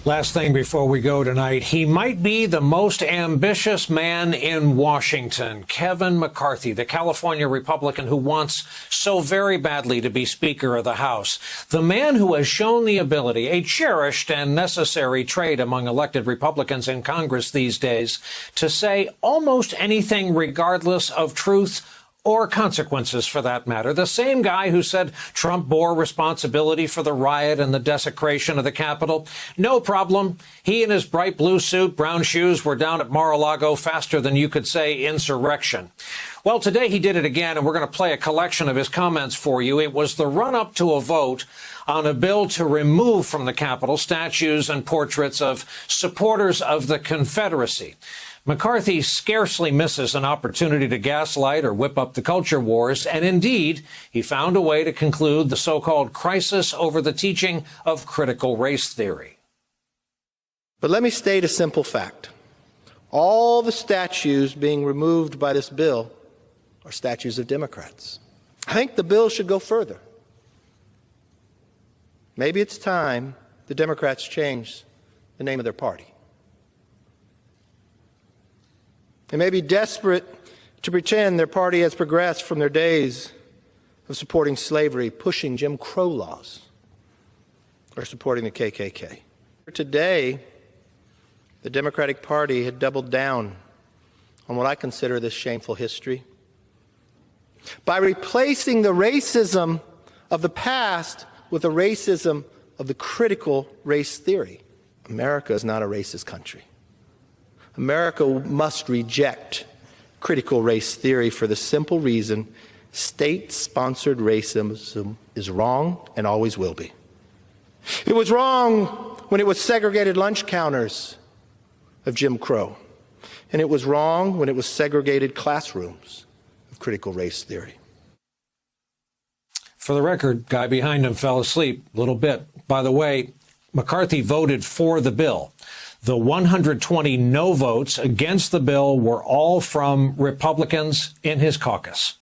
Last thing before we go tonight, he might be the most ambitious man in Washington. Kevin McCarthy, the California Republican who wants so very badly to be Speaker of the House. The man who has shown the ability, a cherished and necessary trait among elected Republicans in Congress these days, to say almost anything regardless of truth or consequences, for that matter. The same guy who said Trump bore responsibility for the riot and the desecration of the Capitol. No problem. He in his bright blue suit, brown shoes, were down at Mar-a-Lago faster than you could say insurrection. Well, today he did it again, and we're going to play a collection of his comments for you. It was the run-up to a vote on a bill to remove from the Capitol statues and portraits of supporters of the Confederacy. McCarthy scarcely misses an opportunity to gaslight or whip up the culture wars, and indeed, he found a way to conclude the so-called crisis over the teaching of critical race theory. But let me state a simple fact. All the statues being removed by this bill are statues of Democrats. I think the bill should go further. Maybe it's time the Democrats change the name of their party. They may be desperate to pretend their party has progressed from their days of supporting slavery, pushing Jim Crow laws, or supporting the KKK. Today, the Democratic Party had doubled down on what I consider this shameful history by replacing the racism of the past with the racism of the critical race theory. America is not a racist country. America must reject critical race theory for the simple reason state-sponsored racism is wrong and always will be. It was wrong when it was segregated lunch counters of Jim Crow, and it was wrong when it was segregated classrooms of critical race theory. For the record, guy behind him fell asleep a little bit. By the way, McCarthy voted for the bill. The 120 no votes against the bill were all from Republicans in his caucus.